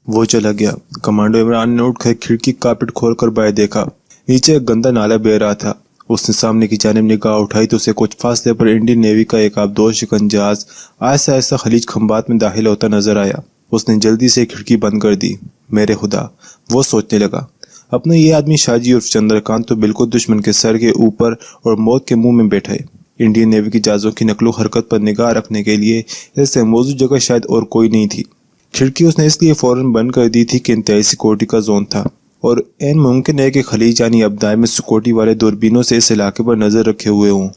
وہ چلا گیا۔ کمانڈو عمران نے اٹھ کر کھڑکی کارپٹ کھول کر باہر دیکھا۔ نیچے ایک گندا نالا بہہ رہا تھا۔ اس نے سامنے کی جانب نگاہ اٹھائی تو اسے کچھ فاصلے پر انڈین نیوی کا ایک آبدوش شکن جہاز آہستہ آہستہ خلیج کھمبات میں داخل ہوتا نظر آیا۔ اس نے جلدی سے کھڑکی بند کر دی۔ میرے خدا، وہ سوچنے لگا، اپنا یہ آدمی شاہ جی عرف چندرکانت تو بالکل دشمن کے سر کے اوپر اور موت کے منہ میں بیٹھا ہے۔ انڈین نیوی کی جہازوں کی نقل و حرکت پر نگاہ رکھنے کے لیے اس سے موزوں جگہ شاید اور کوئی نہیں تھی۔ کھڑکی اس نے اس لیے فوراً بند کر دی تھی کہ انتہائی سیکورٹی کا زون تھا اور عین ممکن ہے کہ خلیج یعنی ابدائے میں سیکورٹی والے دوربینوں سے اس علاقے پر نظر رکھے ہوئے ہوں۔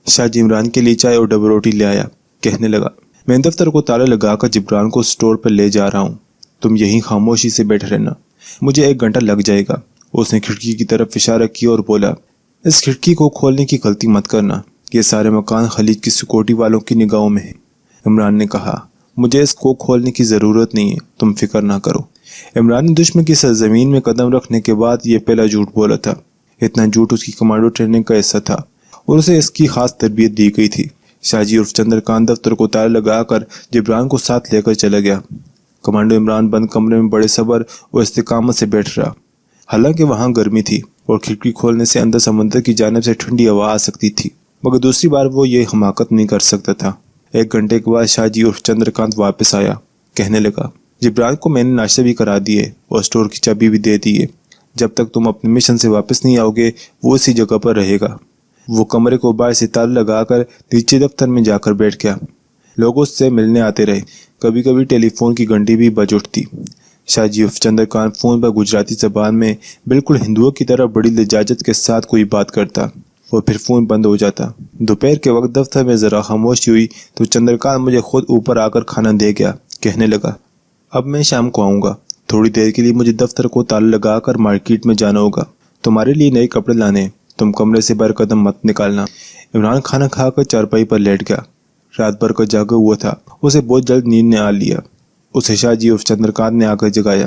شاہ جی عمران کے لیے چائے اور ڈبل روٹی لے آیا۔ کہنے لگا، میں دفتر کو تالا لگا کر جبران کو سٹور پر لے جا رہا ہوں، تم یہیں خاموشی سے بیٹھے رہنا، مجھے 1 گھنٹہ لگ جائے گا۔ اس نے کھڑکی کی طرف اشارہ کیا اور بولا، اس کھڑکی کو کھولنے کی غلطی مت کرنا، یہ سارے مکان خلیج کی سیکورٹی والوں کی نگاہوں میں ہیں۔ عمران نے کہا، مجھے اس کو کھولنے کی ضرورت نہیں ہے، تم فکر نہ کرو۔ عمران نے دشمن کی سرزمین میں قدم رکھنے کے بعد یہ پہلا جھوٹ بولا تھا۔ اتنا جھوٹ اس کی کمانڈو ٹریننگ کا حصہ تھا اور اسے اس کی خاص تربیت دی گئی تھی۔ شاہ جی عرف چندرکانت دفتر کو تالا لگا کر جبران کو ساتھ لے کر چلا گیا۔ کمانڈو عمران بند کمرے میں بڑے صبر اور استقامت سے بیٹھ رہا۔ حالانکہ وہاں گرمی تھی اور کھڑکی کھولنے سے اندر سمندر کی جانب سے ٹھنڈی ہوا آ سکتی تھی، مگر دوسری بار وہ یہ حماقت نہیں کر سکتا تھا۔ 1 گھنٹے کے بعد شاہ جی عرف چندرکانت واپس آیا۔ کہنے لگا، جبران کو میں نے ناشتہ بھی کرا دی ہے اور سٹور کی چابی بھی دے دی ہے۔ جب تک تم اپنے مشن سے واپس نہیں آؤ گے وہ اسی جگہ پر رہے گا۔ وہ کمرے کو باہر سے تالا لگا کر نیچے دفتر میں جا کر بیٹھ گیا۔ لوگ اس سے ملنے آتے رہے، کبھی کبھی ٹیلی فون کی گھنٹی بھی بج اٹھتی۔ شاہ جی عرف چندرکانت فون پر گجراتی زبان میں بالکل ہندوؤں کی طرح بڑی لجاجت کے ساتھ کوئی بات کرتا اور پھر فون بند ہو جاتا۔ دوپہر کے وقت دفتر میں ذرا خاموشی ہوئی تو چندرکانت مجھے خود اوپر آ کر کھانا دے گیا۔ کہنے لگا، اب میں شام کو آؤں گا، تھوڑی دیر کے لیے مجھے دفتر کو تالا لگا کر مارکیٹ میں جانا ہوگا، تمہارے لیے نئے کپڑے لانے، تم کمرے سے باہر قدم مت نکالنا۔ عمران کھانا کھا کر چارپائی پر لیٹ گیا۔ رات بھر کا جاگا ہوا تھا، اسے بہت جلد نیند نے آ لیا۔ اسے شاہ جی عرف چندرکانت نے آ کر جگایا۔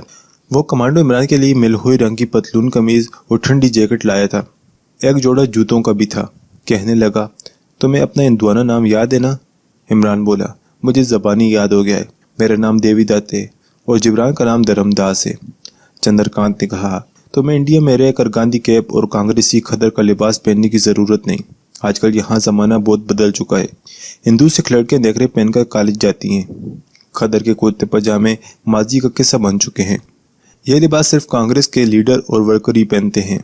وہ کمانڈو عمران کے لیے ملہوئی رنگ کی پتلون قمیض اور ٹھنڈی جیکٹ لایا تھا، ایک جوڑا جوتوں کا بھی تھا۔ کہنے لگا، تمہیں اپنا ہندوانہ نام یاد ہے نا؟ عمران بولا، مجھے زبانی یاد ہو گیا ہے، میرا نام دیوی دت ہے اور جبران کا نام دھرم داس ہے۔ چندرکانت نے کہا، تمہیں انڈیا میں رہ کر گاندھی کیپ اور کانگریسی کھدر کا لباس پہننے کی ضرورت نہیں، آج کل یہاں زمانہ بہت بدل چکا ہے۔ ہندو سکھ لڑکیاں نیکرے پہن کر کالج جاتی ہیں، کھدر کے کرتے پاجامے ماضی کا قصہ بن چکے ہیں۔ یہ لباس صرف کانگریس کے لیڈر اور ورکر ہی پہنتے ہیں۔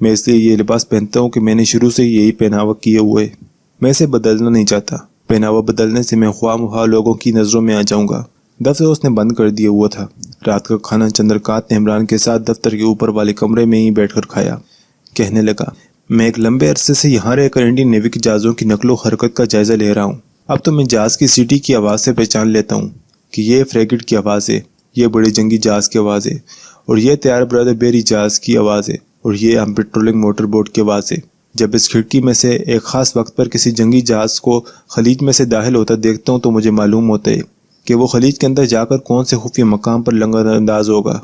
میں اس لیے یہ لباس پہنتا ہوں کہ میں نے شروع سے یہی پہناوا کیے ہوئے، میں اسے بدلنا نہیں چاہتا۔ پہناوا بدلنے سے میں خواہ مخواہ لوگوں کی نظروں میں آ جاؤں گا۔ دفتر اس نے بند کر دیا ہوا تھا۔ رات کا کھانا چندرکانت نے عمران کے ساتھ دفتر کے اوپر والے کمرے میں ہی بیٹھ کر کھایا۔ کہنے لگا، میں ایک لمبے عرصے سے یہاں رہ کر انڈین نیوی کی جہازوں کی نقل و حرکت کا جائزہ لے رہا ہوں۔ اب تو میں جہاز کی سیٹی کی آواز سے پہچان لیتا ہوں کہ یہ فریگیٹ کی آواز ہے، یہ بڑے جنگی جہاز کی آواز ہے، اور یہ تیار برادر بیری جہاز کی آواز ہے، اور یہ ہم پیٹرولنگ موٹر بوٹ کی آواز ہے۔ جب اس کھڑکی میں سے ایک خاص وقت پر کسی جنگی جہاز کو خلیج میں سے داخل ہوتا دیکھتا ہوں تو مجھے معلوم ہوتا ہے کہ وہ خلیج کے اندر جا کر کون سے خفیہ مقام پر لنگر انداز ہوگا۔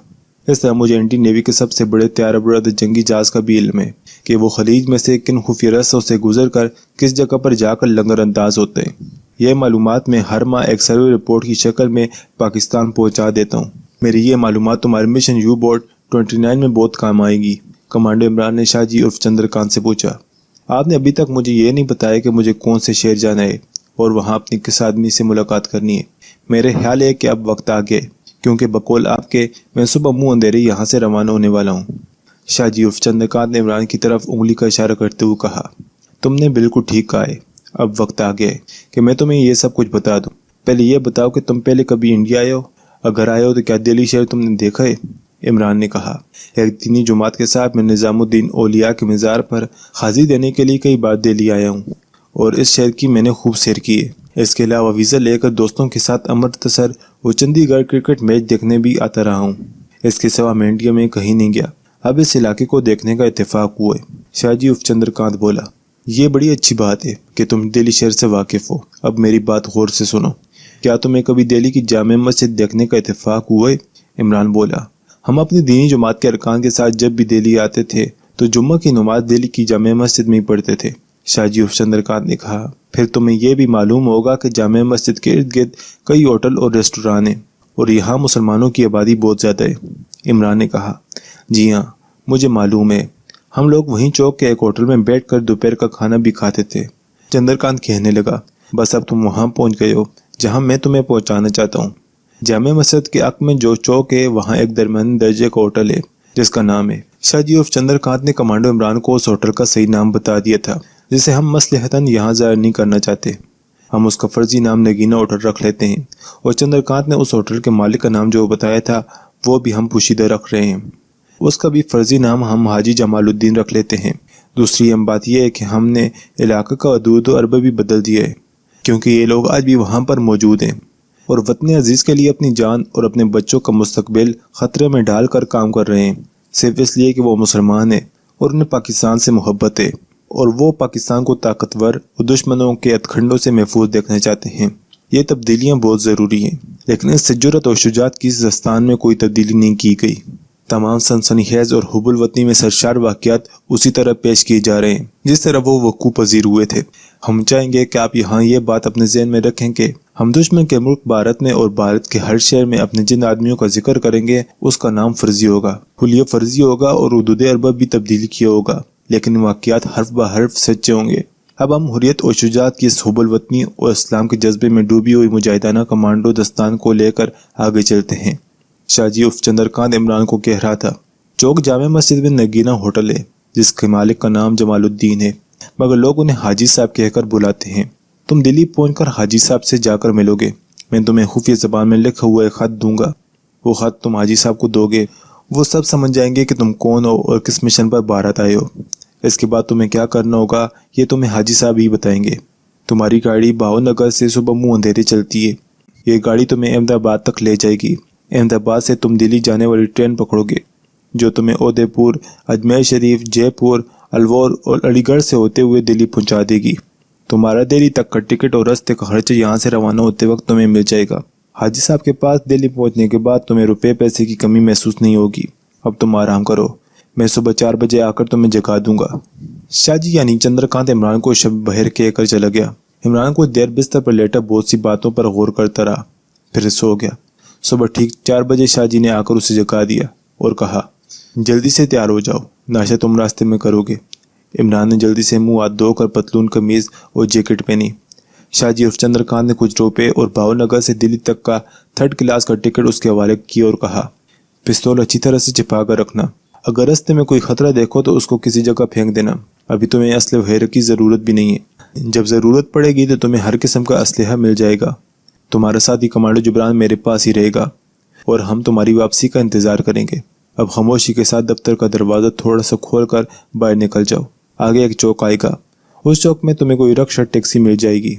اس طرح مجھے انڈین نیوی کے سب سے بڑے تیار برادر جنگی جہاز کا بھی علم ہے کہ وہ خلیج میں سے کن خفیہ رستوں سے گزر کر کس جگہ پر جا کر لنگر انداز ہوتے ہیں۔ یہ معلومات میں ہر ماہ ایک سروے رپورٹ کی شکل میں پاکستان پہنچا دیتا ہوں۔ میری یہ معلومات تمہارے مشن یو بوٹ 29 میں بہت کام آئے گی۔ کمانڈو عمران نے شاہ جی عرف چندرکانت سے پوچھا، آپ نے ابھی تک مجھے یہ نہیں بتایا کہ مجھے کون سے شہر جانا ہے اور وہاں اپنی کس آدمی سے ملاقات کرنی ہے۔ میرے خیال ہے کہ اب وقت آ گیا، کیونکہ بقول آپ کے میں صبح منہ اندھیرے یہاں سے روانہ ہونے والا ہوں۔ شاہ جی عرف چندرکانت نے عمران کی طرف انگلی کا اشارہ کرتے ہوئے کہا، تم نے بالکل ٹھیک کہا ہے، اب وقت آ گیا ہے کہ میں تمہیں یہ سب کچھ بتا دوں۔ پہلے یہ بتاؤ کہ تم پہلے کبھی انڈیا آئے ہو؟ اگر آئے ہو تو کیا دہلی شہر تم نے دیکھا ہے؟ عمران نے کہا، ایک دینی جماعت کے ساتھ میں نظام الدین اولیاء کے مزار پر حاضری دینے کے لیے کئی بار دہلی آیا ہوں اور اس شہر کی میں نے خوب سیر کی ہے۔ اس کے علاوہ ویزا لے کر دوستوں کے ساتھ امرتسر اور چندی گڑھ کرکٹ میچ دیکھنے بھی آتا رہا ہوں۔ اس کے سوا میں انڈیا میں کہیں نہیں گیا، اب اس علاقے کو دیکھنے کا اتفاق ہوا ہے۔ شاہ جی عرف چندرکانت بولا، یہ بڑی اچھی بات ہے کہ تم دہلی شہر سے واقف ہو۔ اب میری بات غور سے سنو، کیا تمہیں کبھی دہلی کی جامع مسجد دیکھنے کا اتفاق ہوا ہے؟ عمران بولا، ہم اپنی دینی جماعت کے ارکان کے ساتھ جب بھی دہلی آتے تھے تو جمعہ کی نماز دہلی کی جامع مسجد میں ہی پڑھتے تھے۔ شاہ جی عرف چندرکانت نے کہا، پھر تمہیں یہ بھی معلوم ہوگا کہ جامع مسجد کے ارد گرد کئی ہوٹل اور ریسٹوران ہیں اور یہاں مسلمانوں کی آبادی بہت زیادہ ہے۔ عمران نے کہا، جی ہاں مجھے معلوم ہے، ہم لوگ وہیں چوک کے ایک ہوٹل میں بیٹھ کر دوپہر کا کھانا بھی کھاتے تھے۔ چندرکانت کہنے لگا، بس اب تم وہاں پہنچ گئے ہو جہاں میں تمہیں پہنچانا چاہتا ہوں۔ جامع مسجد کے حق میں جو چوک ہے وہاں ایک درمیانی درجے کا ہوٹل ہے جس کا نام ہے۔ شاہ جی عرف چندرکانت نے کمانڈو عمران کو اس ہوٹل کا صحیح نام بتا دیا تھا جسے ہم مصلحتاً یہاں ظاہر نہیں کرنا چاہتے۔ ہم اس کا فرضی نام نگینہ ہوٹل رکھ لیتے ہیں، اور چندرکانت نے اس ہوٹل کے مالک کا نام جو بتایا تھا وہ بھی ہم پوشیدہ رکھ رہے ہیں۔ اس کا بھی فرضی نام ہم حاجی جمال الدین رکھ لیتے ہیں۔ دوسری اہم بات یہ ہے کہ ہم نے علاقے کا حدود و عربہ بھی بدل دیا ہے، کیونکہ یہ لوگ آج بھی وہاں پر موجود ہیں اور وطن عزیز کے لیے اپنی جان اور اپنے بچوں کا مستقبل خطرے میں ڈال کر کام کر رہے ہیں، صرف اس لیے کہ وہ مسلمان ہیں اور انہیں پاکستان سے محبت ہے، اور وہ پاکستان کو طاقتور اور دشمنوں کے ہتھکنڈوں سے محفوظ دیکھنا چاہتے ہیں۔ یہ تبدیلیاں بہت ضروری ہیں، لیکن اس سے جرأت اور شجاعت کی اس داستان میں کوئی تبدیلی نہیں کی گئی۔ تمام سنسنی خیز اور حب الوطنی میں سرشار واقعات اسی طرح پیش کیے جا رہے ہیں جس طرح وہ وقوع پذیر ہوئے تھے۔ ہم چاہیں گے کہ آپ یہاں یہ بات اپنے ذہن میں رکھیں کہ ہم دشمن کے ملک بھارت میں اور بھارت کے ہر شہر میں اپنے جن آدمیوں کا ذکر کریں گے اس کا نام فرضی ہوگا، حلیہ فرضی ہوگا اور حدود عربہ بھی تبدیل کیا ہوگا، لیکن واقعات حرف بہ حرف سچے ہوں گے۔ اب ہم حریت اور شجاعت کی اس حب الوطنی اور اسلام کے جذبے میں ڈوبی ہوئی مجاہدانہ کمانڈو دستان کو لے کر آگے چلتے ہیں۔ شاہ جی عرف چندرکانت عمران کو کہہ رہا تھا، چوک جامع مسجد میں نگینہ ہوٹل ہے جس کے مالک کا نام جمال الدین ہے، مگر لوگ انہیں حاجی صاحب کہہ کر بلاتے ہیں۔ تم دلی پہنچ کر حاجی صاحب سے جا کر ملو گے، میں تمہیں خفیہ زبان میں لکھا ہوا ایک خط دوں گا۔ وہ خط تم حاجی صاحب کو دو گے، وہ سب سمجھ جائیں گے کہ تم کون ہو اور کس مشن پر بھارت آئے ہو۔ اس کے بعد تمہیں کیا کرنا ہوگا یہ تمہیں حاجی صاحب ہی بتائیں گے۔ تمہاری گاڑی بھاؤ نگر سے صبح منہ اندھیرے چلتی ہے، یہ گاڑی تمہیں احمد آباد تک لے جائے گی۔ احمد آباد سے تم دلی جانے والی ٹرین پکڑو گے جو تمہیں اودے پور، اجمیر شریف، جے پور، الور اور علی گڑھ سے ہوتے ہوئے دلی پہنچا دے گی۔ تمہارا دلی تک کا ٹکٹ اور راستے کا خرچہ یہاں سے روانہ ہوتے وقت تمہیں مل جائے گا۔ حاجی صاحب کے پاس دلی پہنچنے کے بعد تمہیں روپے پیسے کی کمی محسوس نہیں ہوگی۔ اب تم آرام کرو، میں صبح 4 بجے آ کر تمہیں جگا دوں گا۔ شاہ جی یعنی چندرکانت عمران کو شب بہر کہہ کر چلا گیا۔ عمران کو دیر بستر پر لیٹا بہت سی باتوں پر غور کرتا رہا، پھر سو گیا۔ صبح ٹھیک 4 بجے شاہ جی نے آ کر اسے جگا دیا اور کہا، جلدی سے تیار ہو جاؤ، ناشتہ تم راستے میں کرو گے۔ عمران نے جلدی سے منہ ہاتھ دھو کر پتلون قمیض اور جیکٹ پہنی۔ شاہ جی عرف چندرکانت نے کچھ روپے اور بھاؤ نگر سے دلی تک کا 3rd کلاس کا ٹکٹ اس کے حوالے کیا اور کہا، پستول اچھی طرح سے چھپا کر رکھنا، اگر راستے میں کوئی خطرہ دیکھو تو اس کو کسی جگہ پھینک دینا۔ ابھی تمہیں اسلحہ وغیرہ کی ضرورت بھی نہیں ہے، جب ضرورت پڑے گی تو تمہیں ہر قسم کا اسلحہ مل جائے گا۔ تمہارا ساتھی کمانڈو جبران میرے پاس ہی رہے گا اور ہم تمہاری واپسی کا انتظار کریں گے۔ اب خاموشی کے ساتھ دفتر کا دروازہ تھوڑا سا کھول کر باہر نکل جاؤ، آگے ایک چوک آئے گا، اس چوک میں تمہیں کوئی رکشا ٹیکسی مل جائے گی۔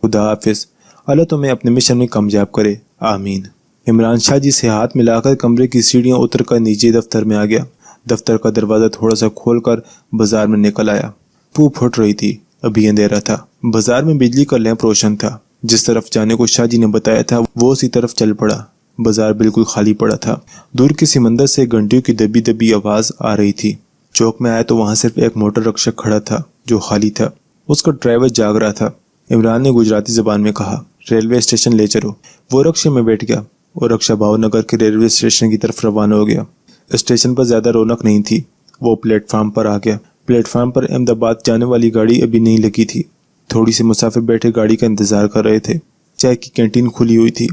خدا حافظ، اللہ تمہیں اپنے مشن میں کامیاب کرے، آمین۔ عمران شاہ جی سے ہاتھ ملا کر کمرے کی سیڑھیاں اتر کر نیچے دفتر میں آ گیا۔ دفتر کا دروازہ تھوڑا سا کھول کر بازار میں نکل آیا۔ پھوپ پھٹ رہی تھی، ابھی اندھیرا تھا۔ بازار میں بجلی کا لیمپ روشن تھا۔ جس طرف جانے کو شاہ جی نے بتایا تھا وہ اسی طرف چل پڑا۔ بازار بالکل خالی پڑا تھا۔ دور کسی مندر سے گھنٹیوں کی دبی دبی آواز آ رہی تھی۔ چوک میں آیا تو وہاں صرف ایک موٹر رکشہ کھڑا تھا جو خالی تھا، اس کا ڈرائیور جاگ رہا تھا۔ عمران نے گجراتی زبان میں کہا، ریلوے اسٹیشن لے چلو۔ وہ رکشے میں بیٹھ گیا اور رکشہ بھاؤ نگر کے ریلوے اسٹیشن کی طرف روانہ ہو گیا۔ اسٹیشن پر زیادہ رونق نہیں تھی۔ وہ پلیٹ فارم پر آ گیا۔ پلیٹ فارم پر احمد آباد جانے والی گاڑی ابھی نہیں لگی تھی۔ تھوڑی سی مسافر بیٹھے گاڑی کا انتظار کر رہے تھے۔ چائے کی کینٹین کھلی ہوئی تھی۔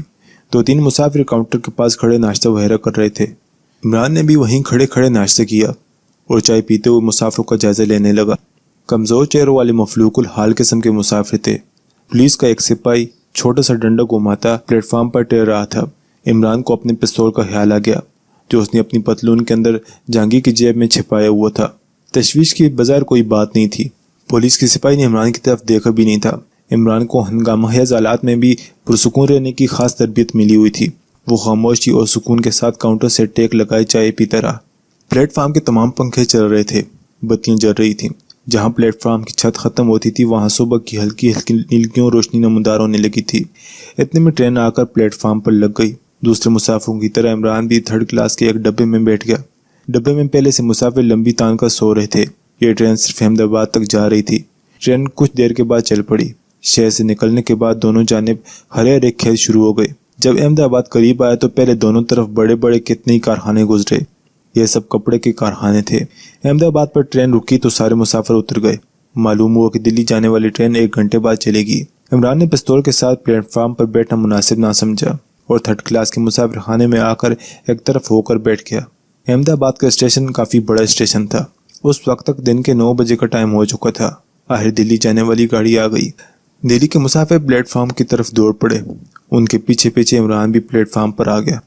2-3 مسافر کاؤنٹر کے پاس کھڑے ناشتہ وغیرہ کر رہے تھے۔ عمران نے بھی وہیں کھڑے کھڑے ناشتہ کیا اور چائے پیتے ہوئے مسافروں کا جائزہ لینے لگا۔ کمزور چہروں والے مفلوق الحال قسم کے مسافر تھے۔ پولیس کا ایک سپاہی چھوٹا سا ڈنڈا گھماتا پلیٹ فارم پر ٹہر رہا تھا۔ عمران کو اپنے پستول کا خیال آ گیا جو اس نے اپنی پتلون کے اندر جانگی کی جیب میں چھپایا ہوا تھا۔ تشویش کی بظاہر کوئی بات نہیں تھی۔ پولیس کے سپاہی نے عمران کی طرف دیکھا بھی نہیں تھا۔ عمران کو ہنگامہ خیز حالات میں بھی پرسکون رہنے کی خاص تربیت ملی ہوئی تھی۔ وہ خاموشی اور سکون کے ساتھ کاؤنٹر سے ٹیک لگائے چائے پیتا رہا۔ پلیٹ فارم کے تمام پنکھے چل رہے تھے، بتیاں جل رہی تھیں۔ جہاں پلیٹ فارم کی چھت ختم ہوتی تھی وہاں صبح کی ہلکی ہلکی نیلگیوں روشنی نمودار ہونے لگی تھی۔ اتنے میں ٹرین آ کر پلیٹ فارم پر لگ گئی۔ دوسرے مسافروں کی طرح عمران بھی 3rd کلاس کے ایک ڈبے میں بیٹھ گیا۔ ڈبے میں پہلے سے مسافر لمبی تان کر سو رہے تھے۔ یہ ٹرین صرف احمد آباد تک جا رہی تھی۔ ٹرین کچھ دیر کے بعد چل پڑی۔ شہر سے نکلنے کے بعد دونوں جانب ہرے ہرے کھیت شروع ہو گئے جب احمد آباد قریب آیا تو پہلے دونوں طرف بڑے بڑے کتنے ہی کارخانے گزرے۔ یہ سب کپڑے کے کارخانے تھے۔ احمد آباد پر ٹرین رکی تو سارے مسافر اتر گئے۔ معلوم ہوا کہ دلی جانے والی ٹرین 1 گھنٹے بعد چلے گی۔ عمران نے پستول کے ساتھ پلیٹ فارم پر بیٹھنا مناسب نہ سمجھا اور 3rd کلاس کے مسافر خانے میں آ کر ایک طرف ہو کر بیٹھ گیا۔ احمد آباد کا اسٹیشن کافی بڑا اسٹیشن تھا۔ اس وقت تک دن کے 9 بجے کا ٹائم ہو چکا تھا۔ آخر دلی جانے والی گاڑی آ گئی۔ دلی کے مسافر پلیٹ فارم کی طرف دوڑ پڑے۔ ان کے پیچھے پیچھے عمران بھی پلیٹ فارم پر آ گیا۔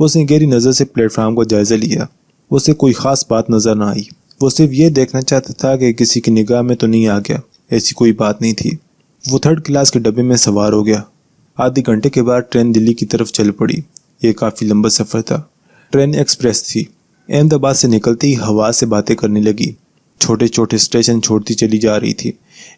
اس نے گہری نظر سے پلیٹ فارم کا جائزہ لیا۔ اسے کوئی خاص بات نظر نہ آئی۔ وہ صرف یہ دیکھنا چاہتا تھا کہ کسی کی نگاہ میں تو نہیں آ گیا۔ ایسی کوئی بات نہیں تھی۔ وہ 3rd کلاس کے ڈبے میں سوار ہو گیا۔ آدھے گھنٹے کے بعد ٹرین دلی کی طرف چل پڑی۔ یہ کافی لمبا سفر تھا۔ ٹرین ایکسپریس تھی۔ احمد آباد سے نکلتے ہی ہوا سے باتیں کرنے لگی۔ چھوٹے چھوٹے اسٹیشن چھوڑتی چلی جا رہی تھی۔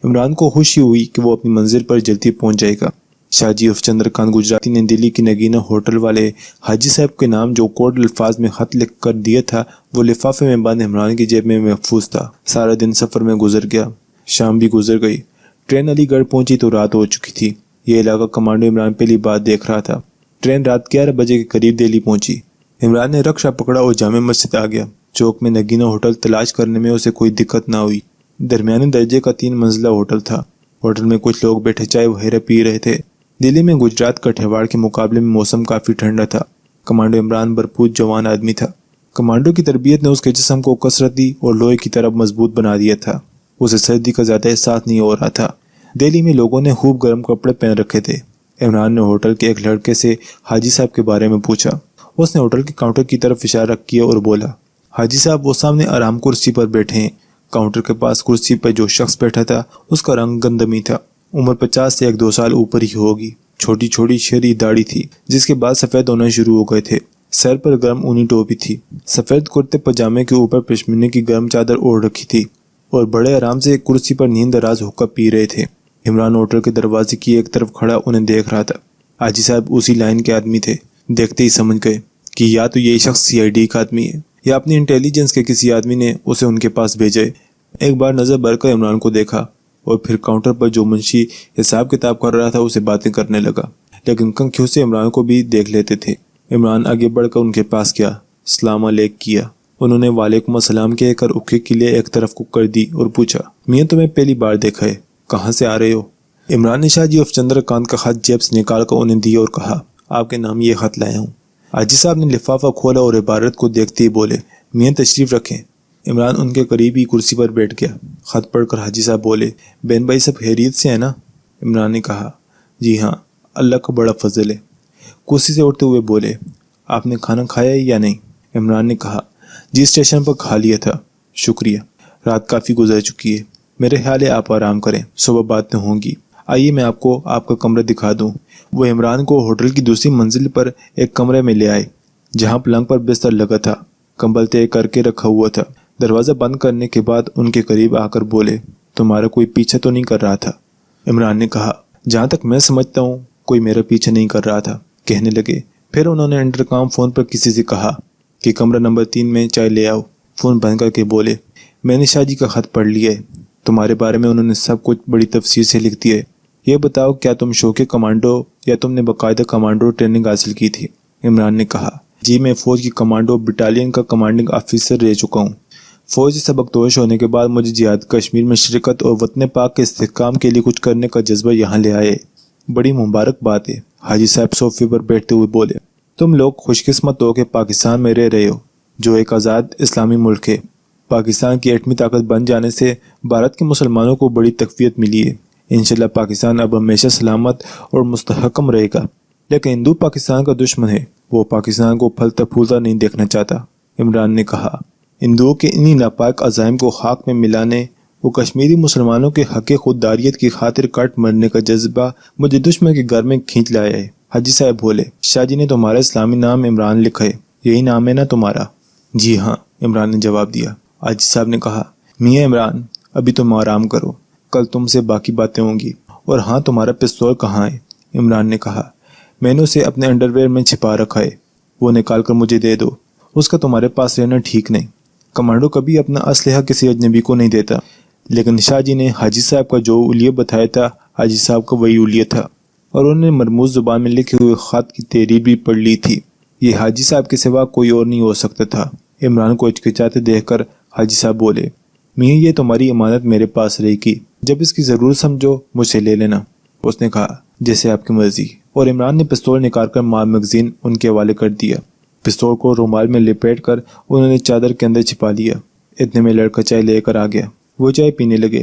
عمران کو خوشی ہوئی کہ وہ اپنی منزل پر جلدی پہنچ جائے گا۔ شاہ جی اف چندر کانت گجراتی نے دلی کی نگینہ ہوٹل والے حاجی صاحب کے نام جو کوڈ الفاظ میں خط لکھ کر دیا تھا وہ لفافے میں بند عمران کی جیب میں محفوظ تھا۔ سارا دن سفر میں گزر گیا۔ شام بھی گزر گئی۔ ٹرین علی گڑھ پہنچی تو رات ہو چکی تھی۔ یہ علاقہ کمانڈو عمران پہلی بار دیکھ رہا تھا۔ ٹرین رات 11 بجے کے قریب دہلی پہنچی۔ عمران نے رکشہ پکڑا اور جامع مسجد آ گیا۔ چوک میں نگینہ ہوٹل تلاش کرنے میں اسے کوئی دقت نہ ہوئی۔ درمیانے درجے کا 3 منزلہ ہوٹل تھا۔ ہوٹل میں کچھ لوگ بیٹھے چائے وغیرہ پی رہے تھے۔ دلی میں گجرات کٹھیاواڑ کے مقابلے میں موسم کافی ٹھنڈا تھا۔ کمانڈو عمران بھرپور جوان آدمی تھا۔ کمانڈو کی تربیت نے اس کے جسم کو کثرتی اور لوہے کی طرح مضبوط بنا دیا تھا۔ اسے سردی کا زیادہ احساس نہیں ہو رہا تھا۔ دہلی میں لوگوں نے خوب گرم کپڑے پہن رکھے تھے۔ عمران نے ہوٹل کے ایک لڑکے سے حاجی صاحب کے بارے میں پوچھا۔ اس نے ہوٹل کے کاؤنٹر کی طرف اشارہ کیا اور بولا، حاجی صاحب وہ سامنے آرام کرسی پر بیٹھے ہیں۔ کاؤنٹر کے پاس کرسی پر جو شخص بیٹھا تھا اس کا رنگ گندمی تھا۔ عمر 50 سے 1-2 سال اوپر ہی ہوگی۔ چھوٹی چھوٹی شہری داڑھی تھی جس کے بعد سفید ہونا شروع ہو گئے تھے۔ سر پر گرم اونی ٹوپی تھی۔ سفید کرتے پاجامے کے اوپر پشمینے کی گرم چادر اوڑھ رکھی تھی اور بڑے آرام سے کرسی پر نیند دراز ہو کر پی رہے تھے۔ عمران ہوٹل کے دروازے کی ایک طرف کھڑا انہیں دیکھ رہا تھا۔ حاجی صاحب اسی لائن کے آدمی تھے۔ دیکھتے ہی سمجھ گئے کہ یا تو یہی شخص CID کا آدمی ہے یا اپنی انٹیلیجنس کے کسی آدمی نے اسے ان کے پاس بھیجا ہے۔ ایک بار نظر بھر کر عمران کو دیکھا اور پھر کاؤنٹر پر جو منشی حساب کتاب کر رہا تھا اسے باتیں کرنے لگا، لیکن کنکھیوں سے عمران کو بھی دیکھ لیتے تھے۔ عمران آگے بڑھ کر ان کے پاس گیا، السلام علیکم کیا۔ انہوں نے وعلیکم السلام کہہ کر اکھے کے لیے ایک طرف کو کر دی اور پوچھا، میاں تمہیں پہلی بار دیکھا ہے، کہاں سے آ رہے ہو؟ عمران نے شاہ جی اف چندر کانت کا خط جیب سے نکال کر انہیں دیا اور کہا، آپ کے نام یہ خط لایا ہوں۔ حاجی صاحب نے لفافہ کھولا اور عبارت کو دیکھتے ہی بولے، میاں تشریف رکھیں۔ عمران ان کے قریب ہی کرسی پر بیٹھ گیا۔ خط پڑھ کر حاجی صاحب بولے، بہن بھائی سب خیریت سے ہیں نا؟ عمران نے کہا، جی ہاں، اللہ کا بڑا فضل ہے۔ کرسی سے اٹھتے ہوئے بولے، آپ نے کھانا کھایا ہے یا نہیں؟ عمران نے کہا، جی اسٹیشن پر کھا لیا تھا، شکریہ۔ رات کافی گزر چکی ہے، میرے خیال ہے آپ آرام کریں، صبح باتیں ہوں گی۔ آئیے میں آپ کو آپ کا کمرہ دکھا دوں۔ وہ عمران کو ہوٹل کی دوسری منزل پر ایک کمرے میں لے آئے جہاں پلنگ پر بستر لگا تھا، کمبل طے کر کے رکھا ہوا تھا۔ دروازہ بند کرنے کے بعد ان کے قریب آ کر بولے، تمہارا کوئی پیچھا تو نہیں کر رہا تھا؟ عمران نے کہا، جہاں تک میں سمجھتا ہوں کوئی میرا پیچھا نہیں کر رہا تھا۔ کہنے لگے، پھر انہوں نے انٹرکام فون پر کسی سے کہا کہ کمرہ نمبر 3 میں چائے لے آؤ۔ فون بند کر کے بولے، میں نے شاہ جی کا خط پڑھ لیا ہے، تمہارے بارے میں انہوں نے سب کچھ بڑی تفصیل سے لکھ دیا ہے۔ یہ بتاؤ کیا تم شوقِ کمانڈو یا تم نے باقاعدہ کمانڈو ٹریننگ حاصل کی تھی؟ عمران نے کہا، جی میں فوج کی کمانڈو بٹالین کا کمانڈنگ آفیسر رہ چکا ہوں۔ فوج سے سبق دوش ہونے کے بعد مجھے جہاد کشمیر میں شرکت اور وطن پاک کے استحکام کے لیے کچھ کرنے کا جذبہ یہاں لے آئے۔ بڑی مبارک بات ہے۔ حاجی صاحب صوفے پر بیٹھتے ہوئے بولے، تم لوگ خوش قسمت ہو کہ پاکستان میں رہ رہے ہو جو ایک آزاد اسلامی ملک ہے۔ پاکستان کی ایٹمی طاقت بن جانے سے بھارت کے مسلمانوں کو بڑی تقویت ملی ہے۔ انشاءاللہ پاکستان اب ہمیشہ سلامت اور مستحکم رہے گا، لیکن ہندو پاکستان کا دشمن ہے، وہ پاکستان کو پھلتا پھولتا نہیں دیکھنا چاہتا۔ عمران نے کہا، ہندوؤں کے انہی ناپاک عزائم کو خاک میں ملانے، وہ کشمیری مسلمانوں کے حق خودداریت کی خاطر کٹ مرنے کا جذبہ مجھے دشمن کے گھر میں کھینچ لایا ہے۔ حاجی صاحب بولے، شاہ جی نے تمہارا اسلامی نام عمران لکھا ہے، یہی نام ہے نا تمہارا؟ جی ہاں، عمران نے جواب دیا۔ حاجی صاحب نے کہا، میاں عمران ابھی تم آرام کرو، کل تم سے باقی باتیں ہوں گی۔ اور ہاں تمہارا پستول کہاں ہے؟ عمران نے کہا، میں نے اسے اپنے انڈرویئر میں چھپا رکھا ہے، وہ نکال کر مجھے دے دو، اس کا تمہارے پاس رہنا ٹھیک نہیں۔ کمانڈو کبھی اپنا اسلحہ کسی اجنبی کو نہیں دیتا، لیکن شاہ جی نے حاجی صاحب کا جو اولیہ بتایا تھا حاجی صاحب کا وہی اولیہ تھا۔ اور انہوں نے مرموز زبان میں لکھے ہوئے خط کی تحریر بھی پڑھ لی تھی۔ یہ حاجی صاحب کے سوا کوئی اور نہیں ہو سکتا تھا۔ عمران کو ہچکچاتے دیکھ کر حاجی صاحب بولے، میاں یہ تمہاری امانت میرے پاس رہے گی، جب اس کی ضرورت سمجھو مجھ سے لے لینا۔ اس نے کہا، جیسے آپ کی مرضی، اور عمران نے پستول نکال کر میگزین ان کے حوالے کر دیا۔ پستول کو رومال میں لپیٹ کر انہوں نے چادر کے اندر چھپا لیا۔ اتنے میں لڑکا چائے لے کر آ گیا۔ وہ چائے پینے لگے۔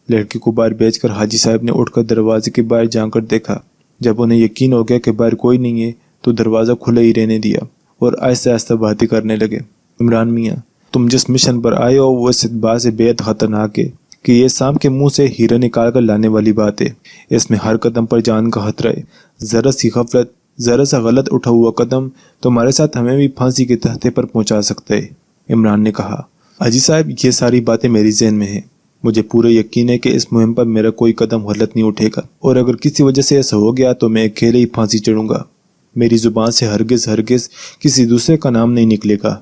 لڑکی کو باہر بیچ کر حاجی صاحب نے اٹھ کر دروازے کے باہر جا کر دیکھا۔ جب انہیں یقین ہو گیا کہ باہر کوئی نہیں ہے تو دروازہ کھلا ہی رہنے دیا اور آہستہ آہستہ باتیں کرنے لگے۔ عمران میاں، تم جس مشن پر آئے ہو وہ اس اعتبار سے بے حد خطرناک ہے کہ یہ سانپ کے منہ سے ہیرا نکال کر لانے والی بات ہے۔ اس میں ہر قدم پر جان کا خطرہ ہے۔ ذرا سی غفلت، ذرا سا غلط اٹھا ہوا قدم تمہارے ساتھ ہمیں بھی پھانسی کے تختے پر پہنچا سکتا ہے۔ عمران نے کہا، حاجی صاحب یہ ساری باتیں میری ذہن میں ہیں۔ مجھے پورا یقین ہے کہ اس مہم پر میرا کوئی قدم غلط نہیں اٹھے گا، اور اگر کسی وجہ سے ایسا ہو گیا تو میں اکیلے ہی پھانسی چڑھوں گا۔ میری زبان سے ہرگز کسی دوسرے کا نام نہیں نکلے گا۔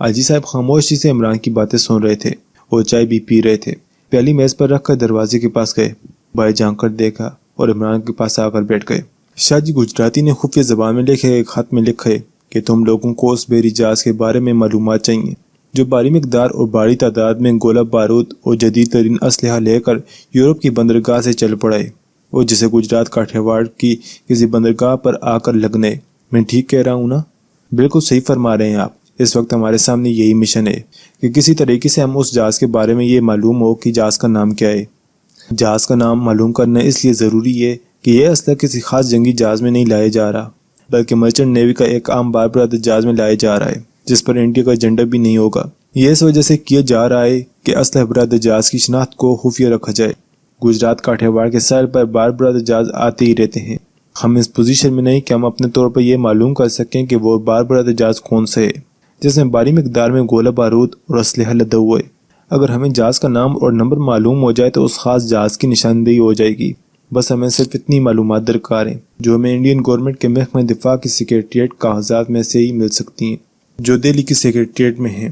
حاجی صاحب خاموشی سے عمران کی باتیں سن رہے تھے اور چائے بھی پی رہے تھے۔ پیالی میز پر رکھ کر دروازے کے پاس گئے، باہر جھانک کر دیکھا اور عمران کے پاس آ کر بیٹھ گئے۔ شاہ جی گجراتی نے خفیہ زبان میں لکھے ایک خط میں لکھا ہے کہ تم لوگوں کو اس بحری جہاز کے بارے میں معلومات چاہیے جو بھاری مقدار اور بڑی تعداد میں گولہ بارود اور جدید ترین اسلحہ لے کر یورپ کی بندرگاہ سے چل پڑے اور جسے گجرات کاٹھیاواڑ کی کسی بندرگاہ پر آ کر لگنے۔ میں ٹھیک کہہ رہا ہوں نا؟ بالکل صحیح فرما رہے ہیں آپ۔ اس وقت ہمارے سامنے یہی مشن ہے کہ کسی طریقے سے ہم اس جہاز کے بارے میں یہ معلوم ہو کہ جہاز کا نام کیا ہے۔ جہاز کا نام معلوم کرنا اس لیے ضروری ہے کہ یہ اسلحہ کسی خاص جنگی جہاز میں نہیں لایا جا رہا، بلکہ مرچنٹ نیوی کا ایک عام باربرادر جہاز میں لایا جا رہا ہے جس پر انڈیا کا جھنڈا بھی نہیں ہوگا۔ یہ اس وجہ سے کیا جا رہا ہے کہ اسلحہ بردار جہاز کی شناخت کو خفیہ رکھا جائے۔ گجرات کاٹھیاواڑ کے ساحل پر باربرادر جہاز آتے ہی رہتے ہیں۔ ہم اس پوزیشن میں نہیں کہ ہم اپنے طور پر یہ معلوم کر سکیں کہ وہ باربرادر جہاز کون سے ہے جس میں بھاری مقدار میں گولہ بارود اور اسلحہ لدا ہوا ہے۔ اگر ہمیں جہاز کا نام اور نمبر معلوم ہو جائے تو اس خاص جہاز کی نشاندہی ہو جائے گی۔ بس ہمیں صرف اتنی معلومات درکار ہیں جو ہمیں انڈین گورنمنٹ کے محکمہ دفاع کی سیکریٹریٹ کاغذات میں سے ہی مل سکتی ہیں جو دہلی کی سیکریٹریٹ میں ہیں،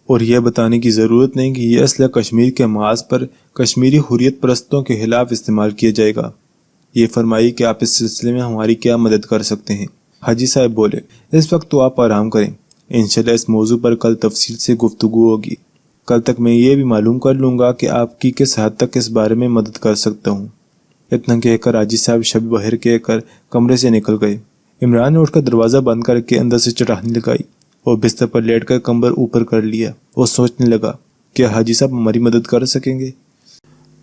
اور یہ بتانے کی ضرورت نہیں کہ یہ اسلحہ کشمیر کے محاذ پر کشمیری حریت پرستوں کے خلاف استعمال کیا جائے گا۔ یہ فرمائیے کہ آپ اس سلسلے میں ہماری کیا مدد کر سکتے ہیں؟ حاجی صاحب بولے، اس وقت تو آپ آرام کریں، انشاءاللہ اس موضوع پر کل تفصیل سے گفتگو ہوگی۔ کل تک میں یہ بھی معلوم کر لوں گا کہ آپ کی کس حد تک اس بارے میں مدد کر سکتا ہوں۔ اتنا کہہ کر حاجی صاحب شب بخیر کہہ کر کمرے سے نکل گئے۔ عمران نے اٹھ کر دروازہ بند کر کے اندر سے چٹانے لگائی اور بستر پر لیٹ کر کمبر اوپر کر لیا اور سوچنے لگا کہ حاجی صاحب ہماری مدد کر سکیں گے۔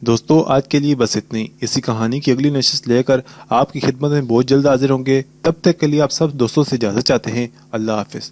دوستو آج کے لیے بس اتنی۔ اسی کہانی کی اگلی نشست لے کر آپ کی خدمت میں بہت جلد حاضر ہوں گے۔ تب تک کے لیے آپ سب دوستوں سے اجازت چاہتے ہیں۔ اللہ حافظ۔